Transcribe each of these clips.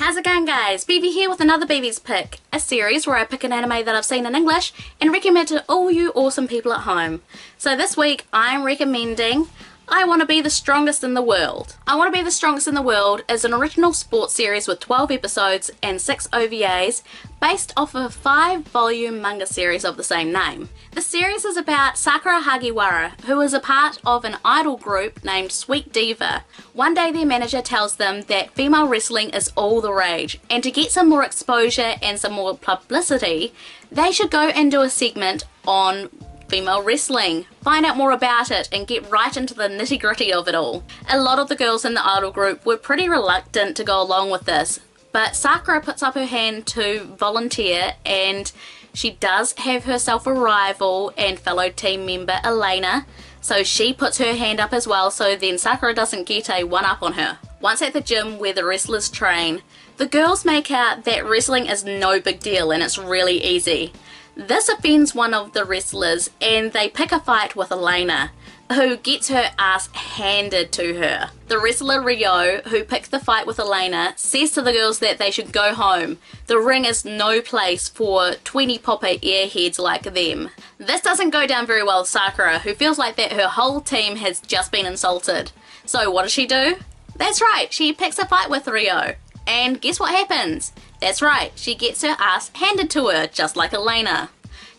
How's it going, guys? Bibi here with another Bibi's Pick, a series where I pick an anime that I've seen in English and recommend to all you awesome people at home. So this week I'm recommending I Want to Be the Strongest in the World. I Want to Be the Strongest in the World is an original sports series with 12 episodes and 6 OVAs based off of a 5-volume manga series of the same name. The series is about Sakura Hagiwara, who is a part of an idol group named Sweet Diva. One day their manager tells them that female wrestling is all the rage, and to get some more exposure and some more publicity, they should go and do a segment on female wrestling, find out more about it and get right into the nitty-gritty of it all. A lot of the girls in the idol group were pretty reluctant to go along with this, but Sakura puts up her hand to volunteer, and she does have herself a rival and fellow team member Elena, so she puts her hand up as well, so then Sakura doesn't get a one-up on her. Once at the gym where the wrestlers train, the girls make out that wrestling is no big deal and it's really easy. This offends one of the wrestlers and they pick a fight with Elena, who gets her ass handed to her. The wrestler Rio, who picked the fight with Elena, says to the girls that they should go home. The ring is no place for 20 popper airheads like them. This doesn't go down very well with Sakura, who feels like that her whole team has just been insulted. So what does she do? That's right, she picks a fight with Rio. And guess what happens? That's right, she gets her ass handed to her, just like Elena.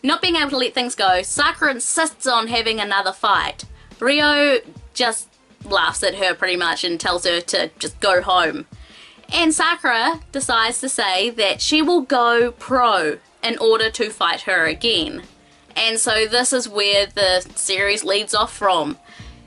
Not being able to let things go, Sakura insists on having another fight. Rio just laughs at her pretty much and tells her to just go home. And Sakura decides to say that she will go pro in order to fight her again. And so this is where the series leads off from.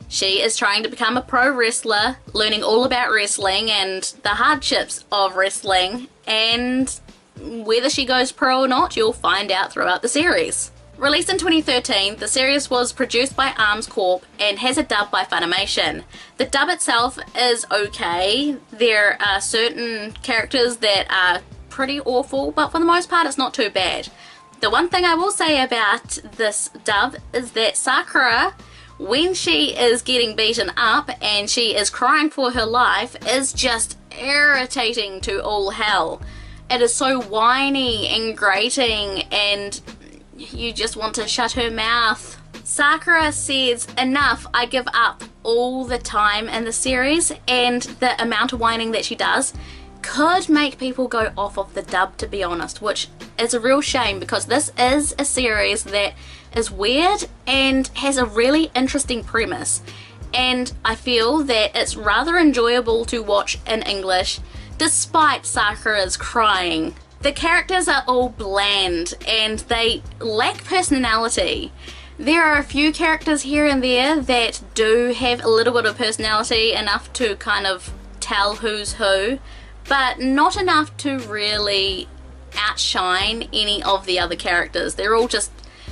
She is trying to become a pro wrestler, learning all about wrestling and the hardships of wrestling, and whether she goes pro or not, you'll find out throughout the series. Released in 2013, the series was produced by Arms Corp and has a dub by Funimation. The dub itself is okay. There are certain characters that are pretty awful, but for the most part it's not too bad. The one thing I will say about this dub is that Sakura, when she is getting beaten up and she is crying for her life, is just irritating to all hell. It is so whiny and grating and you just want to shut her mouth. Sakura says, "Enough, I give up," all the time in the series, and the amount of whining that she does could make people go off of the dub, to be honest, which is a real shame because this is a series that is weird and has a really interesting premise, and I feel that it's rather enjoyable to watch in English despite Sakura's crying. The characters are all bland and they lack personality. There are a few characters here and there that do have a little bit of personality, enough to kind of tell who's who, but not enough to really outshine any of the other characters. They're all just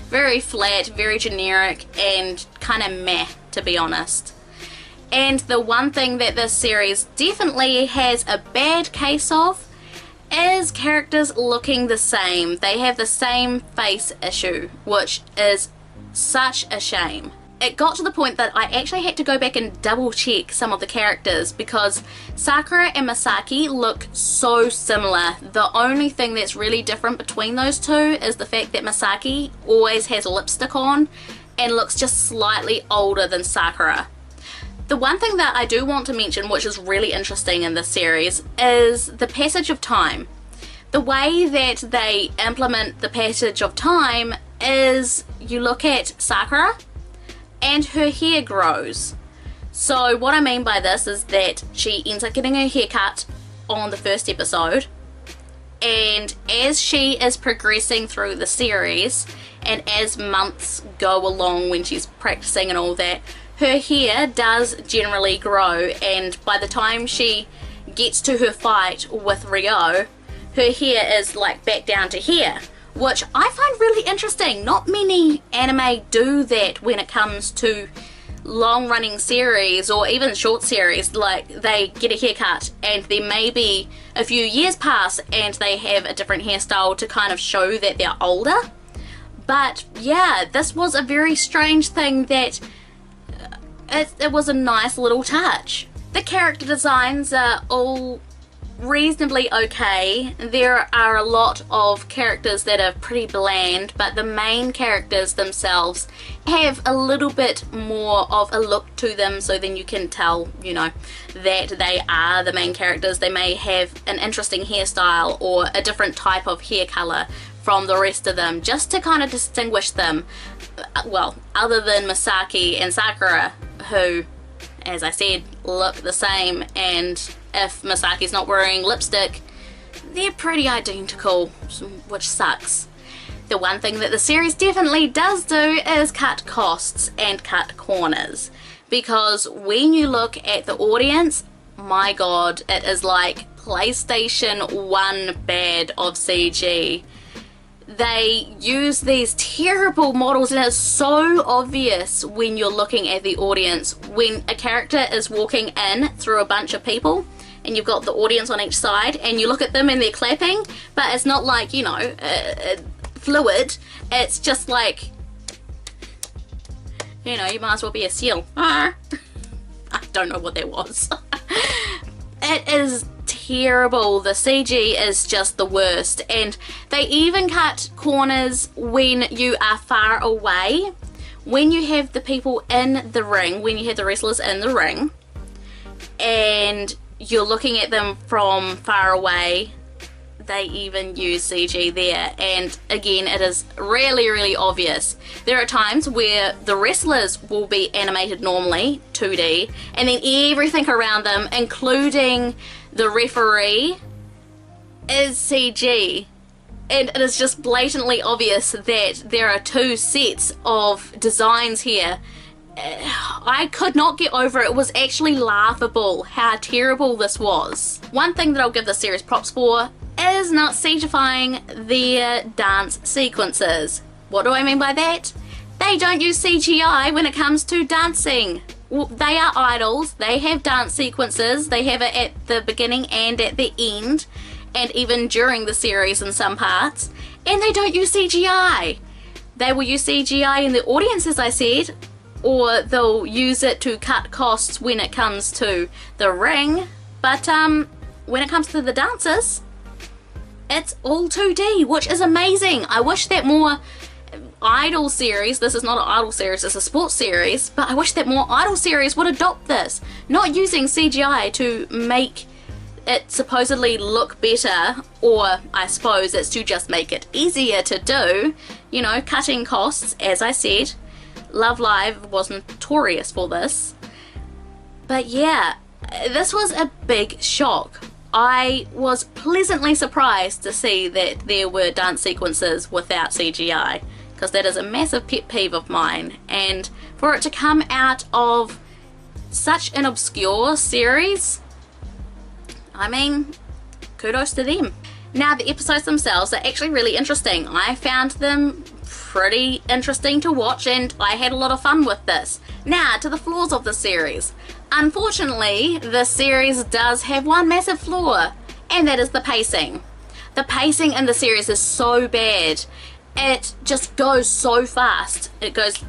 very flat, very generic, and kind of meh, to be honest. And the one thing that this series definitely has a bad case of is characters looking the same. They have the same face issue, which is such a shame. It got to the point that I actually had to go back and double check some of the characters because Sakura and Masaki look so similar. The only thing that's really different between those two is the fact that Masaki always has lipstick on and looks just slightly older than Sakura. The one thing that I do want to mention, which is really interesting in this series, is the passage of time. The way that they implement the passage of time is you look at Sakura and her hair grows. So what I mean by this is that she ends up getting her hair cut on the first episode, and as she is progressing through the series and as months go along when she's practicing and all that, her hair does generally grow, and by the time she gets to her fight with Rio, her hair is like back down to here, which I find really interesting. Not many anime do that when it comes to long-running series or even short series. Like, they get a haircut and then maybe a few years pass and they have a different hairstyle to kind of show that they're older. But yeah, this was a very strange thing that it was a nice little touch. The character designs are all reasonably okay. There are a lot of characters that are pretty bland, but the main characters themselves have a little bit more of a look to them, so then you can tell, you know, that they are the main characters. They may have an interesting hairstyle or a different type of hair color from the rest of them, just to kind of distinguish them. Well, other than Misaki and Sakura, who, as I said, look the same, and if Misaki's not wearing lipstick, they're pretty identical, which sucks. The one thing that the series definitely does do is cut costs and cut corners, because when you look at the audience, my god, it is like PlayStation 1 bad of CG. They use these terrible models, and it's so obvious when you're looking at the audience. When a character is walking in through a bunch of people and you've got the audience on each side and you look at them and they're clapping, but it's not like, you know, fluid. It's just like, you know, you might as well be a seal. I don't know what that was. It is terrible. The CG is just the worst, and they even cut corners when you are far away. When you have the people in the ring, when you have the wrestlers in the ring and you're looking at them from far away, they even use CG there, and again, it is really, really obvious. There are times where the wrestlers will be animated normally, 2D, and then everything around them, including the referee, is CG. And it is just blatantly obvious that there are two sets of designs here. I could not get over it. It was actually laughable how terrible this was. One thing that I'll give the series props for is not CGifying their dance sequences. What do I mean by that? They don't use CGI when it comes to dancing. Well, they are idols, they have dance sequences, they have it at the beginning and at the end, and even during the series in some parts, and they don't use CGI. They will use CGI in the audience, as I said, or they'll use it to cut costs when it comes to the ring, but when it comes to the dancers, it's all 2D, which is amazing. I wish that more idol series, this is not an idol series, it's a sports series, but I wish that more idol series would adopt this, not using CGI to make it supposedly look better, or I suppose it's to just make it easier to do, you know, cutting costs. As I said, Love Live was notorious for this, but yeah, this was a big shock. I was pleasantly surprised to see that there were dance sequences without CGI, because that is a massive pet peeve of mine, and for it to come out of such an obscure series, I mean, kudos to them. Now, the episodes themselves are actually really interesting. I found them pretty interesting to watch, and I had a lot of fun with this. Now, to the flaws of the series. Unfortunately, the series does have one massive flaw, and that is the pacing. The pacing in the series is so bad. It just goes so fast. It goes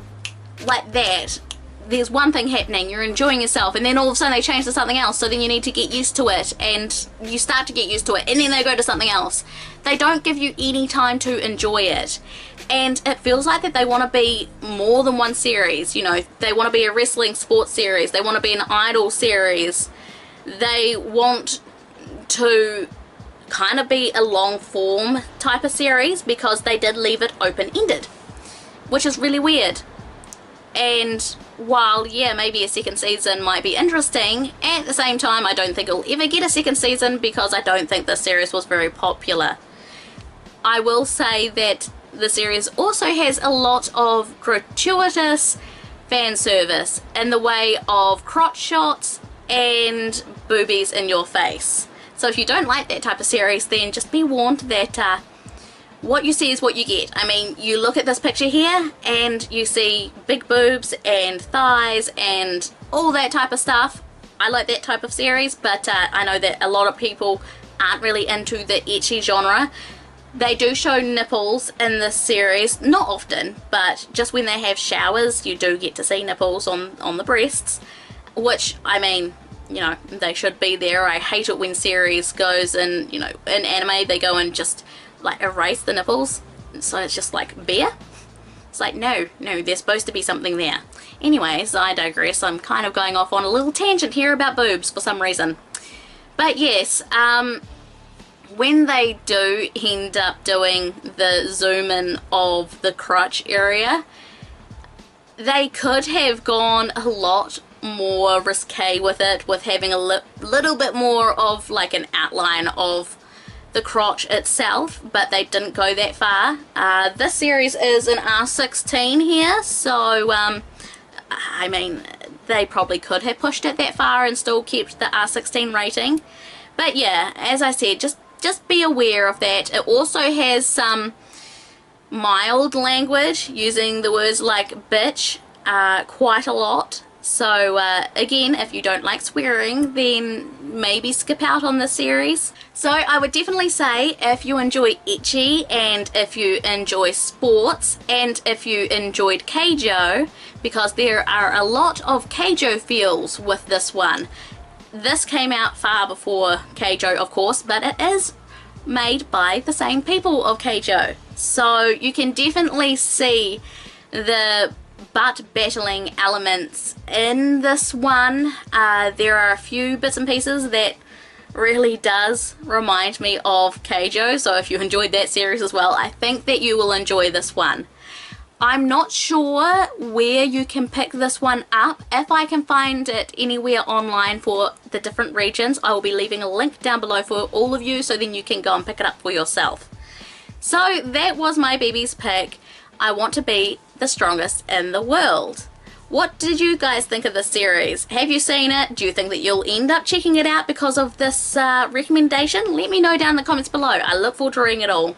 like that. There's one thing happening, you're enjoying yourself, and then all of a sudden they change to something else, so then you need to get used to it, and you start to get used to it, and then they go to something else. They don't give you any time to enjoy it, and it feels like that they want to be more than one series. You know, they want to be a wrestling sports series, they want to be an idol series, they want to kind of be a long form type of series, because they did leave it open-ended, which is really weird. And while, yeah, maybe a second season might be interesting, at the same time I don't think it'll ever get a second season, because I don't think the series was very popular. I will say that the series also has a lot of gratuitous fan service in the way of crotch shots and boobies in your face. So if you don't like that type of series, then just be warned that what you see is what you get. I mean, you look at this picture here and you see big boobs and thighs and all that type of stuff. I like that type of series, but I know that a lot of people aren't really into the ecchi genre. They do show nipples in this series, not often, but just when they have showers you do get to see nipples on the breasts, which, I mean, you know, they should be there. I hate it when series goes and, you know, in anime they go and just like erase the nipples, so it's just like bare. It's like, no, there's supposed to be something there. Anyways, I digress. I'm kind of going off on a little tangent here about boobs for some reason. But yes, when they do end up doing the zoom in of the crotch area, they could have gone a lot more risque with it, with having a little bit more of like an outline of the crotch itself, but they didn't go that far. This series is an R16 here, so I mean, they probably could have pushed it that far and still kept the R16 rating. But yeah, as I said, just be aware of that. It also has some mild language, using the words like bitch quite a lot. So again, if you don't like swearing, then maybe skip out on this series. So I would definitely say, if you enjoy ecchi, and if you enjoy sports, and if you enjoyed keijo, because there are a lot of keijo feels with this one. This came out far before keijo, of course, but it is made by the same people of keijo. So you can definitely see the butt battling elements in this one. There are a few bits and pieces that really does remind me of keijo, so if you enjoyed that series as well, I think that you will enjoy this one. I'm not sure where you can pick this one up. If I can find it anywhere online for the different regions, I will be leaving a link down below for all of you, so then you can go and pick it up for yourself. So that was my Bibi's pick. I want to be the strongest in the world. What did you guys think of this series? Have you seen it? Do you think that you'll end up checking it out because of this recommendation? Let me know down in the comments below. I look forward to reading it all.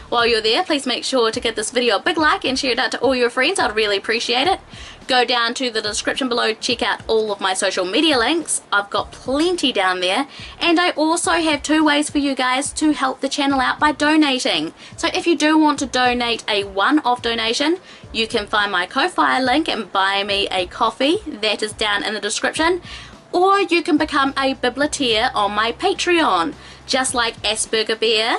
While you're there, please make sure to give this video a big like and share it out to all your friends. I'd really appreciate it. Go down to the description below, check out all of my social media links. I've got plenty down there, and I also have 2 ways for you guys to help the channel out by donating. So if you do want to donate a one-off donation, you can find my Ko-Fi link and buy me a coffee. That is down in the description. Or you can become a Biblioteer on my Patreon, just like Asperger Bear,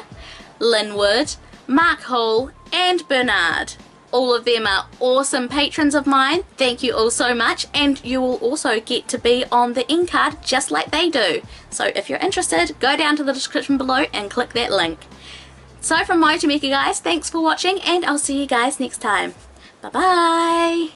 Linwood, Mark Hall and Bernard. All of them are awesome patrons of mine. Thank you all so much, and you will also get to be on the end card just like they do. So if you're interested, go down to the description below and click that link. So from Motomika guys, thanks for watching, and I'll see you guys next time. Bye bye!